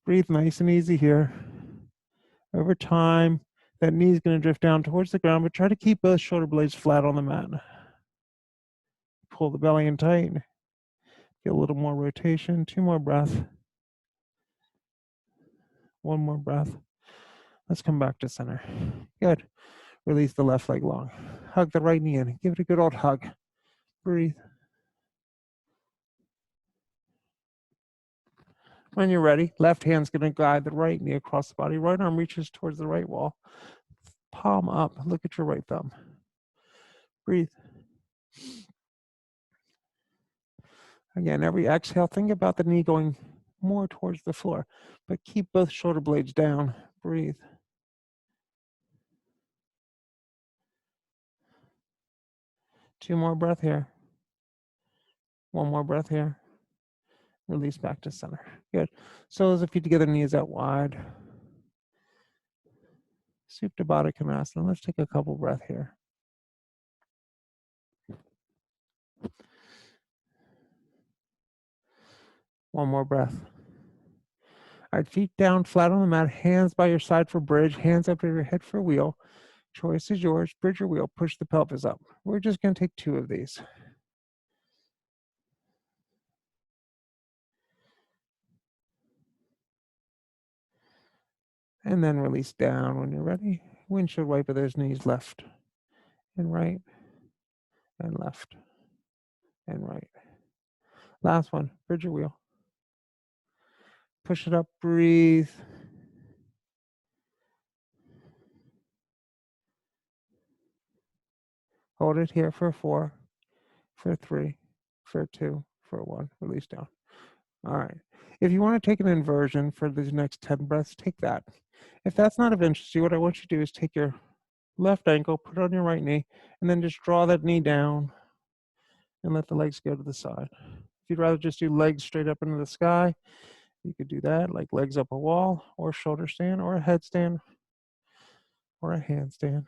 Breathe nice and easy here. Over time, that knee is going to drift down towards the ground, but try to keep both shoulder blades flat on the mat. Pull the belly in tight. Get a little more rotation. 2 more breaths. 1 more breath. Let's come back to center. Good. Release the left leg long. Hug the right knee in. Give it a good old hug. Breathe. When you're ready, left hand's going to guide the right knee across the body. Right arm reaches towards the right wall. Palm up. Look at your right thumb. Breathe. Again, every exhale, think about the knee going more towards the floor, but keep both shoulder blades down. Breathe. Two more breath here. One more breath here. Release back to center. Good. Soles of feet together, knees out wide. Supta Baddha Konasana. Let's take a couple breaths here. One more breath. All right, feet down, flat on the mat, hands by your side for bridge, hands up to your head for wheel. Choice is yours. Bridge your wheel, push the pelvis up. We're just going to take 2 of these. And then release down when you're ready. Windshield wiper those knees left and right and left and right. Last one, bridge your wheel. Push it up, breathe. Hold it here for 4, for 3, for 2, for 1. Release down. All right. If you want to take an inversion for these next 10 breaths, take that. If that's not of interest to you, what I want you to do is take your left ankle, put it on your right knee, and then just draw that knee down and let the legs go to the side. If you'd rather just do legs straight up into the sky, you could do that, like legs up a wall, or shoulder stand, or a headstand, or a handstand.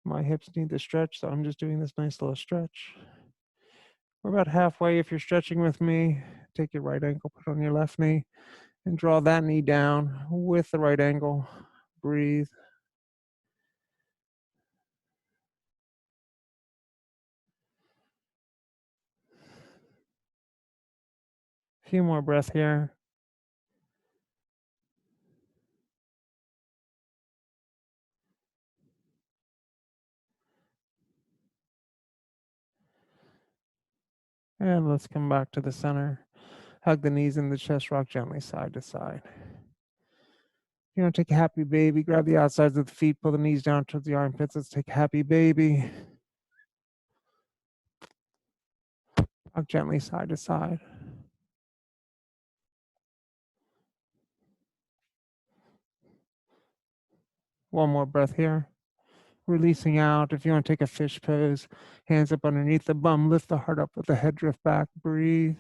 My hips need to stretch, so I'm just doing this nice little stretch. We're about halfway. If you're stretching with me, take your right ankle, put it on your left knee, and draw that knee down with the right ankle. Breathe. A few more breaths here. And let's come back to the center. Hug the knees in the chest, rock gently side to side. You want to take a happy baby, grab the outsides of the feet, pull the knees down towards the armpits. Let's take a happy baby. Rock gently side to side. One more breath here. Releasing out. If you want to take a fish pose, hands up underneath the bum, lift the heart up with the head drift back. Breathe.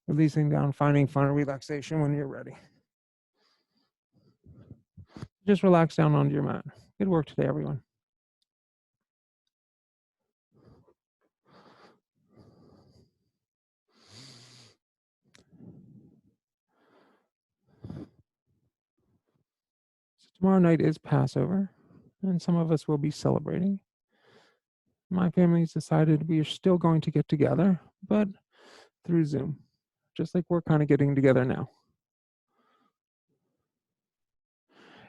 Releasing down, finding final relaxation when you're ready. Just relax down onto your mat. Good work today, everyone. So tomorrow night is Passover, and some of us will be celebrating. My family's decided we are still going to get together, but through Zoom, just like we're kind of getting together now.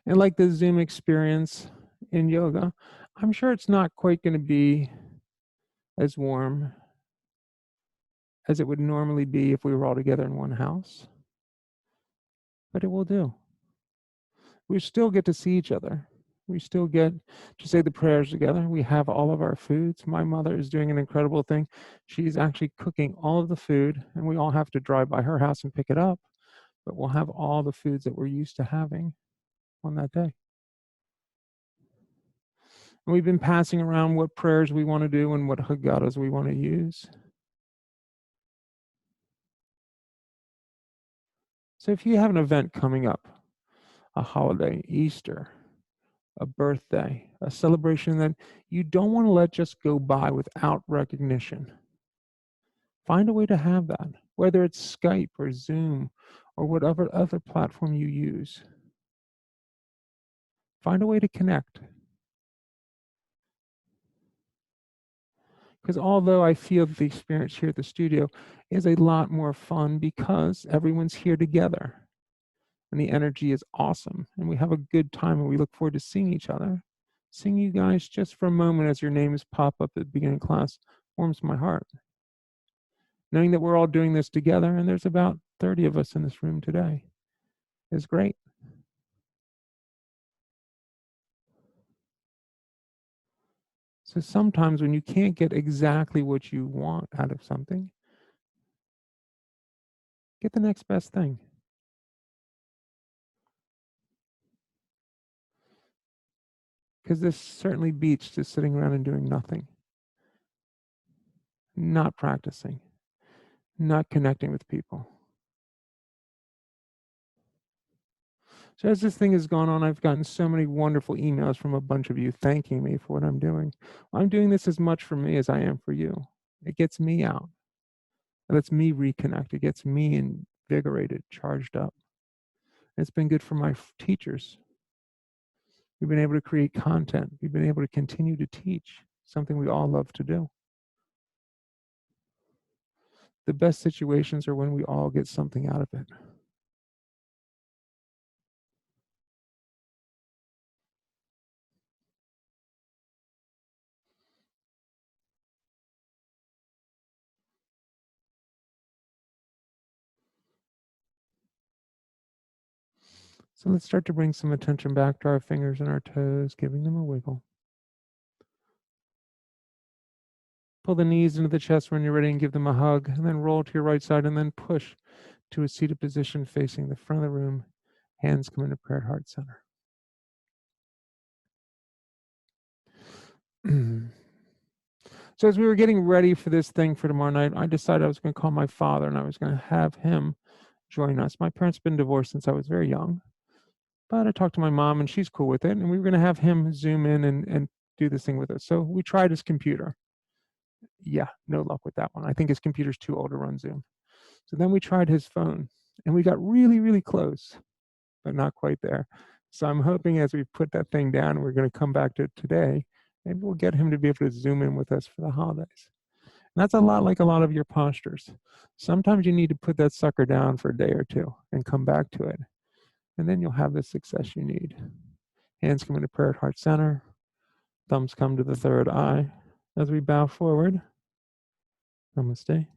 And like the Zoom experience in yoga, I'm sure it's not quite going to be as warm as it would normally be if we were all together in one house, but it will do. We still get to see each other. We still get to say the prayers together. We have all of our foods. My mother is doing an incredible thing. She's actually cooking all of the food, and we all have to drive by her house and pick it up, but we'll have all the foods that we're used to having on that day. And we've been passing around what prayers we want to do and what Haggadahs we want to use. So if you have an event coming up, a holiday, Easter, a birthday, a celebration that you don't want to let just go by without recognition, find a way to have that, whether it's Skype or Zoom or whatever other platform you use. Find a way to connect. Because although I feel that the experience here at the studio is a lot more fun because everyone's here together and the energy is awesome and we have a good time and we look forward to seeing each other. Seeing you guys just for a moment as your names pop up at the beginning of class warms my heart. Knowing that we're all doing this together and there's about 30 of us in this room today is great. So sometimes when you can't get exactly what you want out of something, get the next best thing. Because this certainly beats just sitting around and doing nothing, not practicing, not connecting with people. So as this thing has gone on, I've gotten so many wonderful emails from a bunch of you thanking me for what I'm doing. I'm doing this as much for me as I am for you. It gets me out. It lets me reconnect. It gets me in invigorated, charged up. It's been good for my teachers. We've been able to create content. We've been able to continue to teach, something we all love to do. The best situations are when we all get something out of it. So let's start to bring some attention back to our fingers and our toes, giving them a wiggle. Pull the knees into the chest when you're ready and give them a hug, and then roll to your right side and then push to a seated position facing the front of the room. Hands come into prayer at heart center. So as we were getting ready for this thing for tomorrow night, I decided I was going to call my father and I was going to have him join us. My parents have been divorced since I was very young, but I talked to my mom and she's cool with it. And we were going to have him zoom in and do this thing with us. So we tried his computer. Yeah, no luck with that one. I think his computer's too old to run Zoom. So then we tried his phone and we got really, really close, but not quite there. So I'm hoping as we put that thing down, we're going to come back to it today, maybe we'll get him to be able to zoom in with us for the holidays. And that's a lot like a lot of your postures. Sometimes you need to put that sucker down for a day or two and come back to it. And then you'll have the success you need. Hands come into prayer at heart center. Thumbs come to the third eye as we bow forward. Namaste.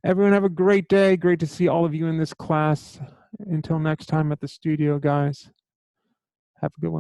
Everyone have a great day. Great to see all of you in this class. Until next time at the studio, guys. Have a good one.